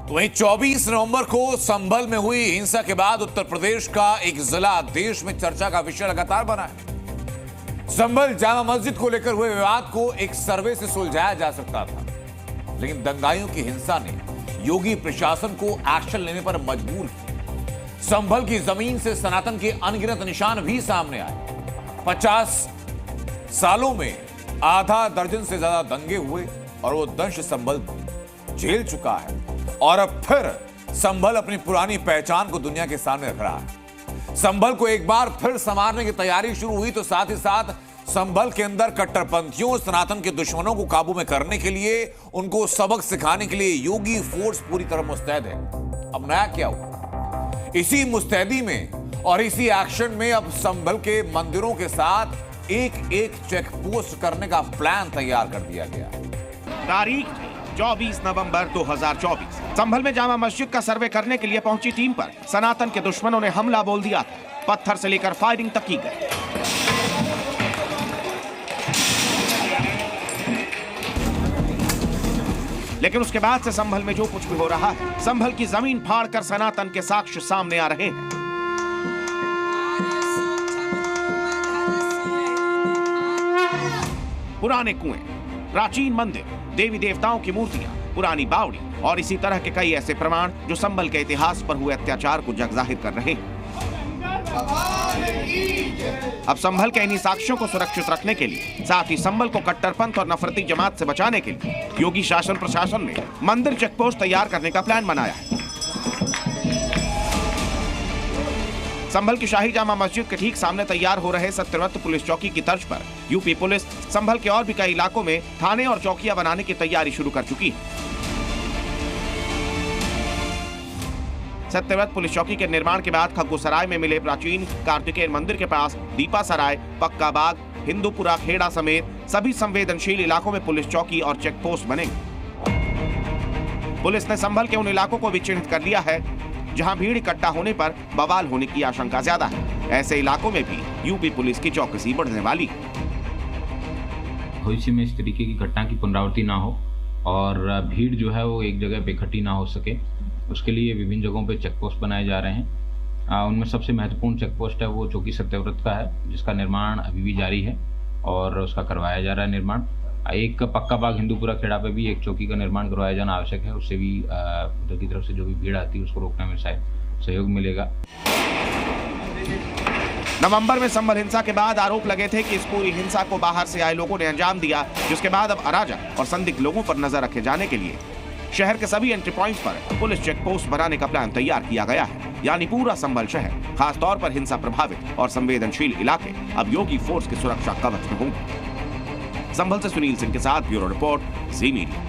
तो वहीं 24 नवंबर को संभल में हुई हिंसा के बाद उत्तर प्रदेश का एक जिला देश में चर्चा का विषय लगातार बना है। संभल जामा मस्जिद को लेकर हुए विवाद को एक सर्वे से सुलझाया जा सकता था, लेकिन दंगाइयों की हिंसा ने योगी प्रशासन को एक्शन लेने पर मजबूर किया। संभल की जमीन से सनातन के अनगिनत निशान भी सामने आए। 50 सालों में आधा दर्जन से ज्यादा दंगे हुए और वो दंश संभल झेल चुका है और अब फिर संभल अपनी पुरानी पहचान को दुनिया के सामने रख रहा है। संभल को एक बार फिर संवारने की तैयारी शुरू हुई तो साथ ही साथ संभल के अंदर कट्टरपंथियों और सनातन के दुश्मनों को काबू में करने के लिए, उनको सबक सिखाने के लिए योगी फोर्स पूरी तरह मुस्तैद है। अब नया क्या हुआ? इसी मुस्तैदी में और इसी एक्शन में अब संभल के मंदिरों के साथ एक चेक पोस्ट करने का प्लान तैयार कर दिया गया। तारीख 24 नवंबर 2024। संभल में जामा मस्जिद का सर्वे करने के लिए पहुंची टीम पर सनातन के दुश्मनों ने हमला बोल दिया था। पत्थर से लेकर फायरिंग तक की गई। लेकिन उसके बाद से संभल में जो कुछ भी हो रहा है, संभल की जमीन फाड़कर सनातन के साक्ष्य सामने आ रहे हैं। पुराने कुएं, प्राचीन मंदिर, देवी देवताओं की मूर्तियां, पुरानी बावड़ी और इसी तरह के कई ऐसे प्रमाण जो संभल के इतिहास पर हुए अत्याचार को जग जाहिर कर रहे हैं। अब संभल के इन्हीं साक्ष्यों को सुरक्षित रखने के लिए, साथ ही संभल को कट्टरपंथ और नफरती जमात से बचाने के लिए योगी शासन प्रशासन ने मंदिर चेकपोस्ट तैयार करने का प्लान बनाया है। संभल की शाही जामा मस्जिद के ठीक सामने तैयार हो रहे सत्यव्रत पुलिस चौकी की तर्ज पर यूपी पुलिस संभल के और भी कई इलाकों में थाने और चौकियां बनाने की तैयारी शुरू कर चुकी है। सत्यव्रत पुलिस चौकी के निर्माण के बाद खग्गूसराय में मिले प्राचीन कार्तिकेय मंदिर के पास दीपा सराय, पक्का बाग, हिंदूपुरा खेड़ा समेत सभी संवेदनशील इलाकों में पुलिस चौकी और चेक पोस्ट बनेंगे। पुलिस ने संभल के उन इलाकों को भी चिन्हित कर लिया है जहां भीड़ इकट्ठा होने पर बवाल होने की आशंका ज्यादा है। ऐसे इलाकों में भी यूपी पुलिस की चौकसी बढ़ने वाली है। भविष्य में इस तरीके की घटना की पुनरावृत्ति ना हो और भीड़ जो है वो एक जगह पे इकट्ठी ना हो सके, उसके लिए विभिन्न जगहों पे चेक पोस्ट बनाए जा रहे हैं। उनमें सबसे महत्वपूर्ण चेक पोस्ट है वो चौकी सत्यव्रत का है, जिसका निर्माण अभी भी जारी है और उसका करवाया जा रहा है निर्माण। एक पक्का बाग हिंदूपुरा खेड़ा पे भी एक चौकी का निर्माण करवाया जाना आवश्यक है। उससे भी उधर की तरफ से जो भी भीड़ आती है उसको रोकने में सहयोग मिलेगा। नवंबर में संभल हिंसा के बाद आरोप लगे थे कि इस पूरी हिंसा को बाहर से आए लोगों ने अंजाम दिया, जिसके बाद अब अराजक और संदिग्ध लोगों पर नजर रखे जाने के लिए शहर के सभी एंट्री पॉइंट्स पर पुलिस चेक पोस्ट बनाने का प्लान तैयार किया गया है। यानी पूरा संभल शहर, खासतौर पर हिंसा प्रभावित और संवेदनशील इलाके अब योगी फोर्स की सुरक्षा कवच में होंगे। संभल से सुनील सिंह के साथ ब्यूरो रिपोर्ट, जी मीडिया।